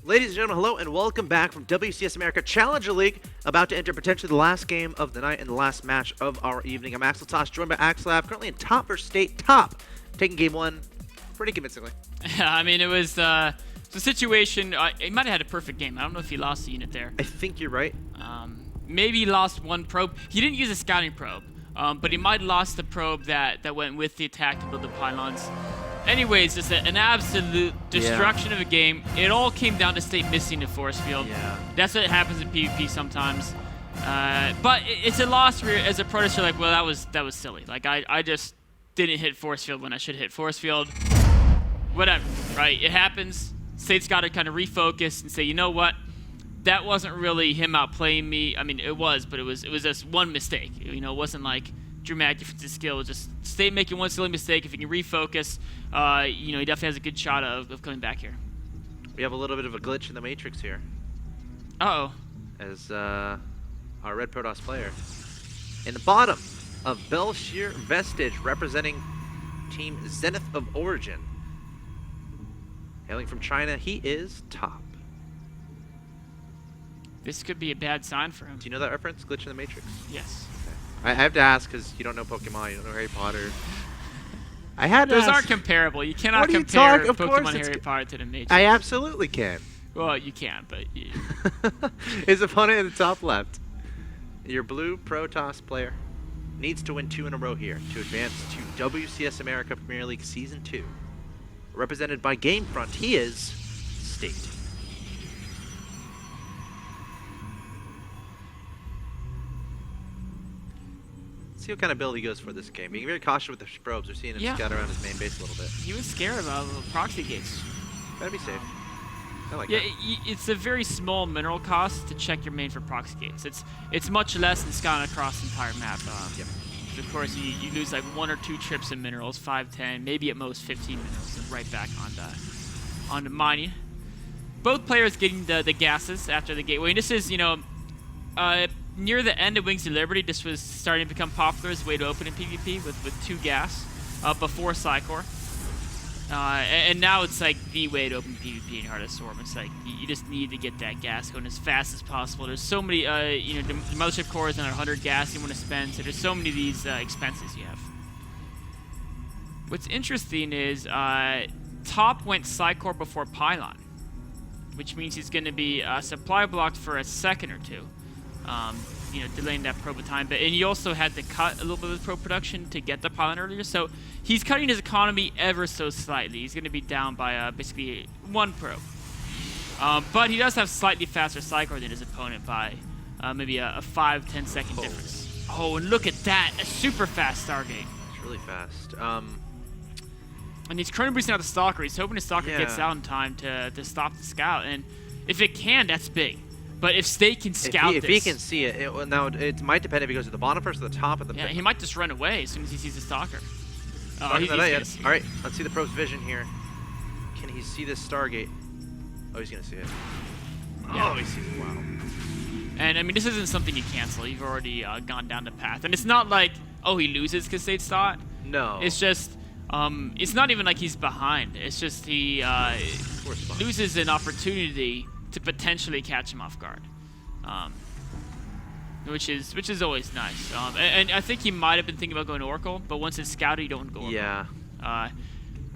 Ladies and gentlemen, hello and welcome back from WCS America Challenger League. About to enter potentially the last game of the night and the last match of our evening. I'm axeltoss, joined by axslav, currently in top versus state top, taking game one pretty convincingly. Yeah, I mean, it was the situation. He might have had a perfect game. I don't know if he lost a unit there. I think you're right. Maybe he lost one probe. He didn't use a scouting probe, but he might have lost the probe that went with the attack to build the pylons. Anyways, just an absolute destruction of a game. It all came down to State missing the force field. Yeah. That's what happens in PvP sometimes. But it's a loss where, as a protest, you're like, well, that was silly. Like, I just didn't hit force field when I should hit force field. Whatever, right? It happens. State's got to kind of refocus and say, you know what? That wasn't really him outplaying me. I mean, it was, but it was just one mistake. You know, it wasn't like dramatic difference in skill. It was just State making one silly mistake. If he can refocus, you know, he definitely has a good shot of coming back here. We have a little bit of a glitch in the matrix here. Uh-oh. As our red Protoss player in the bottom of Belshir Vestige, representing Team Zenith of Origin. Hailing from China, he is top. This could be a bad sign for him. Do you know that reference, glitch in the matrix? Yes. Okay. I have to ask because you don't know Pokemon, you don't know Harry Potter. I had to Those ask. aren't comparable. You cannot What are you compare talking- of Pokemon course Harry Potter to the Matrix. I absolutely can. Well, you can, but His opponent in the top left, your blue Protoss player, needs to win 2 in a row here to advance to WCS America Premier League Season 2. Represented by Gamefront, he is State. See what kind of build he goes for this game. Being very cautious with the probes. We're seeing him scout around his main base a little bit. he was scared about proxy gates. Gotta be safe. I like Yeah, that. it's a very small mineral cost to check your main for proxy gates. It's much less than scouting across the entire map. Yep. Of course, you lose like 1 or 2 trips in minerals, 5, 10, maybe at most 15 minerals, and right back onto mining. Both players getting the gases after the gateway. And this is, you know, near the end of Wings of Liberty, this was starting to become popular as a way to open in PvP with 2 gas before Psycor. And now it's like the way to open PvP in Heart of Storm. It's like you just need to get that gas going as fast as possible. There's so many, you know, the mothership core is another 100 gas you want to spend, so there's so many of these expenses you have. What's interesting is top went Psycor before Pylon, which means he's going to be supply blocked for a second or 2. You know, delaying that probe time, and he also had to cut a little bit of probe production to get the pylon earlier, so he's cutting his economy ever so slightly. He's going to be down by basically 1 probe. But he does have slightly faster Psycor than his opponent by maybe a 5-10 second difference. Oh, and look at that! A super fast Stargate. It's really fast. And he's currently boosting out the Stalker. He's hoping the Stalker gets out in time to stop the scout, and if it can, that's big. But if State can scout if he can see it, now it might depend if he goes to the bottom first or the top of the. Yeah, he might just run away as soon as he sees the Stalker. Oh, he's not yet. All right, let's see the probe's vision here. Can he see this Stargate? Oh, he's gonna see it. Yeah. Oh, he sees it. Wow. And I mean, this isn't something you cancel. You've already gone down the path, and it's not like, oh, he loses because State's thought. No. It's just, it's not even like he's behind. It's just he loses an opportunity to potentially catch him off guard, which is always nice. And I think he might have been thinking about going to Oracle, but once it's scouted, you don't go Oracle. Yeah.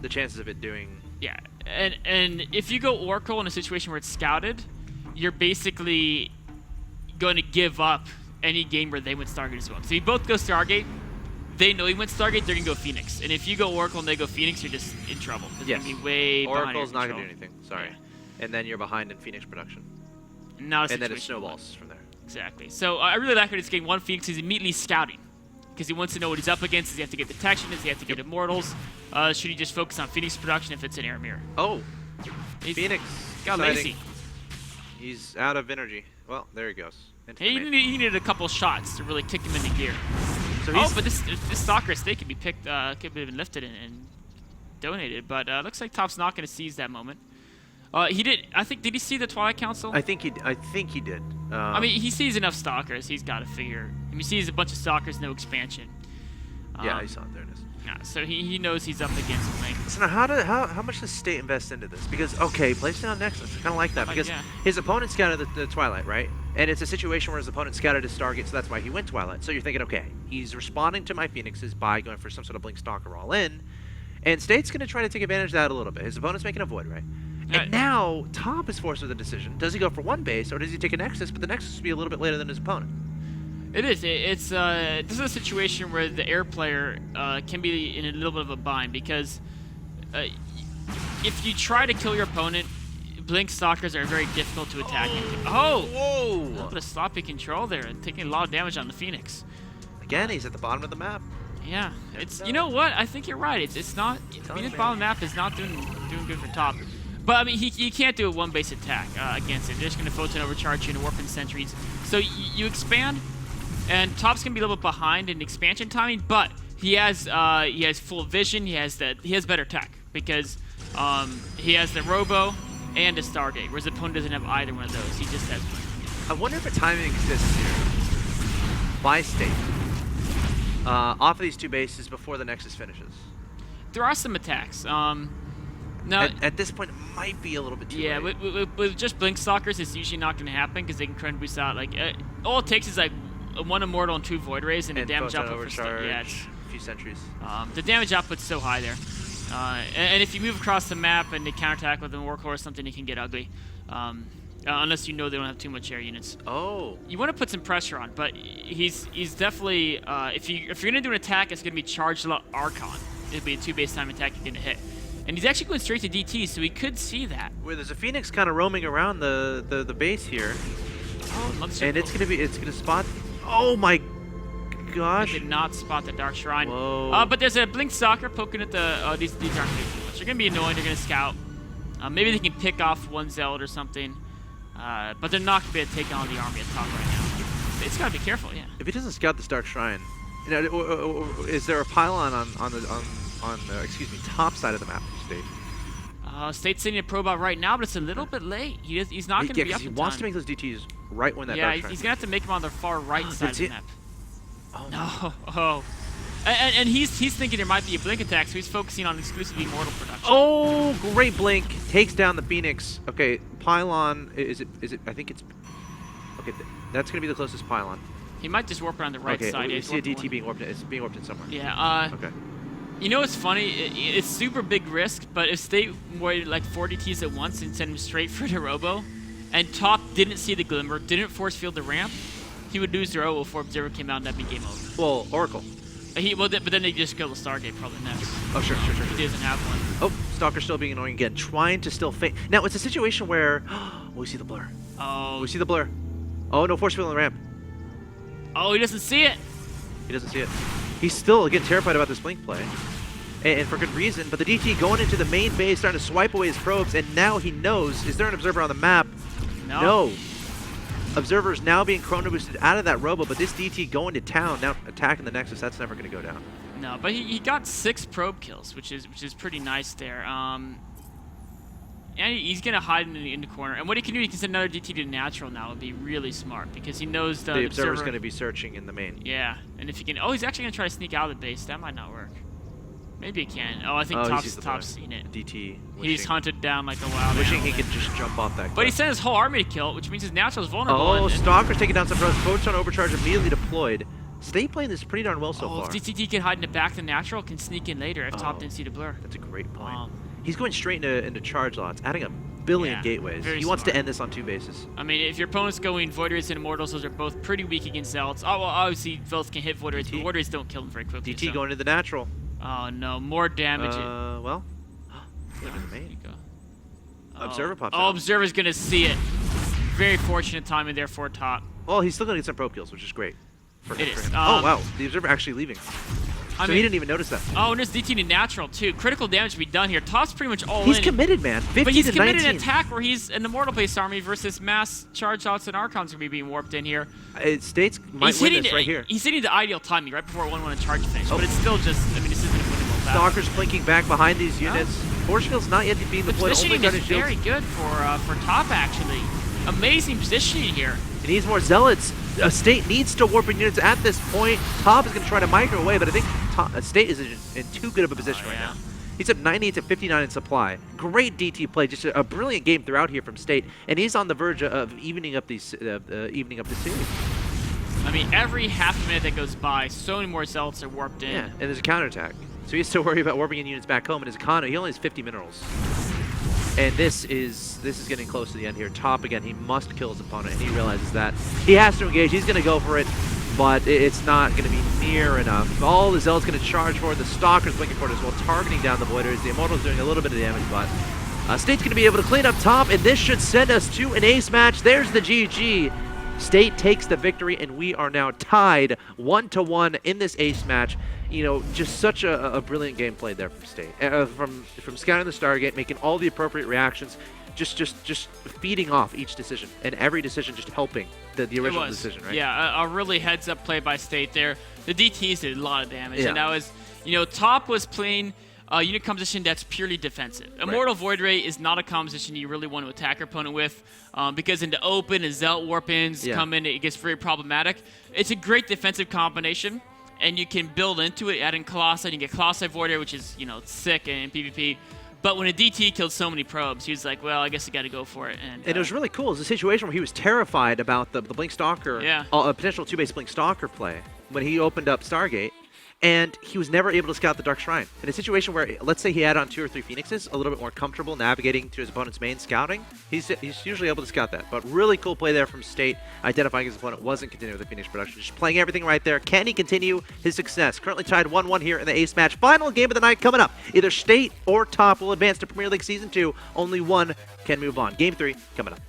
The chances of it doing. Yeah, and if you go Oracle in a situation where it's scouted, you're basically going to give up any game where they went Stargate as well. So if you both go Stargate, they know he went Stargate, they're going to go Phoenix. And if you go Oracle and they go Phoenix, you're just in trouble. It's going to be way behind. Oracle's not going to do anything. Sorry. Yeah. And then you're behind in Phoenix production. And then it snowballs from there. Exactly. So I really like when he's getting 1 Phoenix. He's immediately scouting because he wants to know what he's up against. Does he have to get detection? Does he have to get immortals? Should he just focus on Phoenix production if it's an air mirror? Oh, Phoenix got lazy. He's out of energy. Well, there he goes. He needed a couple shots to really kick him into gear. So but this Stalker State could be picked, could have been lifted and donated. But looks like Top's not going to seize that moment. He did. I think. Did he see the Twilight Council? I think he did. I mean, he sees enough Stalkers. He's got to figure. I mean, he sees a bunch of Stalkers, no expansion. Yeah, I saw it. There it is. So he knows he's up against Blink. So now how much does State invest into this? Because, okay, placing on Nexus, I kind of like that. Because his opponent scouted the Twilight, right? And it's a situation where his opponent scouted his Stargate, so that's why he went Twilight. So you're thinking, okay, he's responding to my Phoenixes by going for some sort of Blink Stalker all in. And State's going to try to take advantage of that a little bit. His opponent's making a Void, right? And now Top is forced with a decision. Does he go for one base, or does he take a Nexus? But the Nexus will be a little bit later than his opponent. It is. This is a situation where the air player can be in a little bit of a bind, because if you try to kill your opponent, Blink Stalkers are very difficult to attack. Oh! Whoa! A little bit of sloppy control there, and taking a lot of damage on the Phoenix. Again, he's at the bottom of the map. Yeah, it's, you know what? I think you're right. It's not, Phoenix bottom map is not doing good for Top. But I mean, you can't do a one base attack against it. They're just gonna photon overcharge you and warp in sentries. So you expand, and Top's gonna be a little bit behind in expansion timing, but he has full vision. He has better tech, because he has the Robo and a Stargate, whereas the opponent doesn't have either one of those. He just has one. I wonder if a timing exists here by State off of these two bases before the Nexus finishes. There are some attacks. Now, at this point, it might be a little bit too late. Yeah, with just Blink Stalkers, it's usually not going to happen, because they can Chrono Boost out. Like, all it takes is like one Immortal and two Void Rays, and the damage output for a few sentries. The damage output's so high there. And if you move across the map and they counterattack with an Oracle or something, it can get ugly. Unless you know they don't have too much air units. Oh. You want to put some pressure on, but he's definitely, if you're going to do an attack, it's going to be charged Archon. It'll be a 2-base time attack you're going to hit. And he's actually going straight to DT, so he could see that. Where there's a Phoenix kind of roaming around the base here. Oh, and it's gonna spot. Oh my gosh! I did not spot the Dark Shrine. Whoa. But there's a Blink Stalker poking at the these aren't gonna do too much. They're gonna be annoying. They're gonna scout. Maybe they can pick off one Zealot or something. But they're not gonna be able to take on the army at Top right now. It's gotta be careful, yeah. If he doesn't scout this Dark Shrine, you know, is there a pylon on the top side of the map for State? State's sending a probe out right now, but it's a little bit late. He's not going to be up in time. He wants to make those DTs right when that Dark Shrine. Yeah, he's going to have to make them on the far right side of the map. Oh. No. Oh. And he's thinking there might be a Blink attack, so he's focusing on exclusively Immortal production. Oh, great Blink. Takes down the Phoenix. Okay, pylon, is it, I think it's, okay, that's going to be the closest pylon. He might just warp around the right side. Okay, you see a DT being warped, it's being warped in somewhere. Yeah, okay. You know what's funny? It's super big risk, but if State were like 4 DTs at once and send him straight for the Robo, and Top didn't see the Glimmer, didn't force field the ramp, he would lose the Robo before Observer came out, and that'd be game over. Well, Oracle. But then they just kill the Stargate probably next. Oh, sure. He doesn't have one. Oh, Stalker's still being annoying again, trying to still feint. Now, it's a situation where, we see the blur. Oh. We see the blur. Oh, no force field on the ramp. Oh, he doesn't see it. He doesn't see it. He's still, again, terrified about this Blink play. And for good reason, but the DT going into the main base, starting to swipe away his probes, and now he knows, is there an Observer on the map? No. Observer's now being Chrono Boosted out of that Robo, but this DT going to town, now attacking the Nexus, that's never going to go down. No, but he got 6 probe kills, which is pretty nice there. And he's going to hide in the corner. And what he can do, he can send another DT to natural now. It would be really smart, because he knows the Observer's going to be searching in the main. Yeah, and if he can... Oh, he's actually going to try to sneak out of the base. That might not work. Maybe he can. Oh, I think Top's seen it. DT. He's hunted down like a wild Wishing animal. he could just jump off that cliff. But he sent his whole army to kill it, which means his natural is vulnerable. Oh, Stalker's taking down some probes. Photon overcharge immediately deployed. State playing this pretty darn well so far. If DTT can hide in the back, the natural can sneak in later if Top didn't see the blur. That's a great point. He's going straight into charge lots, adding a billion gateways. He wants to end this on 2 bases. I mean, if your opponent's going Void Rays and Immortals, those are both pretty weak against Zealots. Oh, well, obviously, Zealots can hit Void Rays, but Void Rays don't kill them very quickly. DT going to the natural. Oh, no. More damage. Well. There you go. Observer pops out. Oh, Observer's going to see it. Very fortunate timing there for Top. Well, he's still going to get some probe kills, which is great. It is. Oh, wow. The Observer actually leaving. So he didn't even notice that. Oh, and there's DT to natural, too. Critical damage to be done here. Top's pretty much all in. He's committed, man. 15 but he's to committed 19. an attack where he's an Immortal-based army versus mass charge outs and Archons are going to be being warped in here. States might win this right here. He's hitting the ideal timing right before 1-1 charge finish, but it's still just, I mean, this isn't a winnable battle. Stalker's blinking back behind these units. Force field's not yet being deployed. The positioning is very good for Top, actually. amazing positioning here. He needs more Zealots. State needs to warp in units at this point. Top is going to try to micro away, but I think State is in too good of a position right now. He's up 98 to 59 in supply. Great DT play, just a brilliant game throughout here from State, and he's on the verge of evening up the series. I mean, every half minute that goes by, so many more Zealots are warped in. Yeah, and there's a counterattack. So he's still worried about warping in units back home, and his economy, he only has 50 minerals. And this is getting close to the end here. Top again, he must kill his opponent, and he realizes that. He has to engage, he's going to go for it, but it's not going to be near enough. All the Zealot's going to charge for it, the Stalker's blinking for it as well, targeting down the Voiders. The Immortal's doing a little bit of damage, but State's going to be able to clean up top, and this should send us to an ace match. There's the GG. State takes the victory, and we are now tied 1-1 in this ace match. You know, just such a brilliant game played there from State. From scouting the Stargate, making all the appropriate reactions, just feeding off each decision, and every decision just helping the original decision, right? Yeah, a really heads-up play by State there. The DTs did a lot of damage, Yeah. and that was, you know, Top was playing a unit composition that's purely defensive. Immortal Void Ray is not a composition you really want to attack your opponent with, because in the open, as Zealot warp-ins come in, it gets very problematic. It's a great defensive combination, and you can build into it, add in Colossi, and you get Colossi Void Ray, which is, you know, sick in PvP. But when a DT killed so many probes, he was like, well, I guess I got to go for it. And it was really cool. It was a situation where he was terrified about the Blink Stalker, a potential 2-base Blink Stalker play when he opened up Stargate. And he was never able to scout the Dark Shrine. In a situation where, let's say he had on 2 or 3 Phoenixes, a little bit more comfortable navigating to his opponent's main scouting, he's usually able to scout that. But really cool play there from State, identifying his opponent wasn't continuing with the Phoenix production, just playing everything right there. Can he continue his success? Currently tied 1-1 here in the ace match. Final game of the night coming up. Either State or Top will advance to Premier League Season 2. Only one can move on. Game 3 coming up.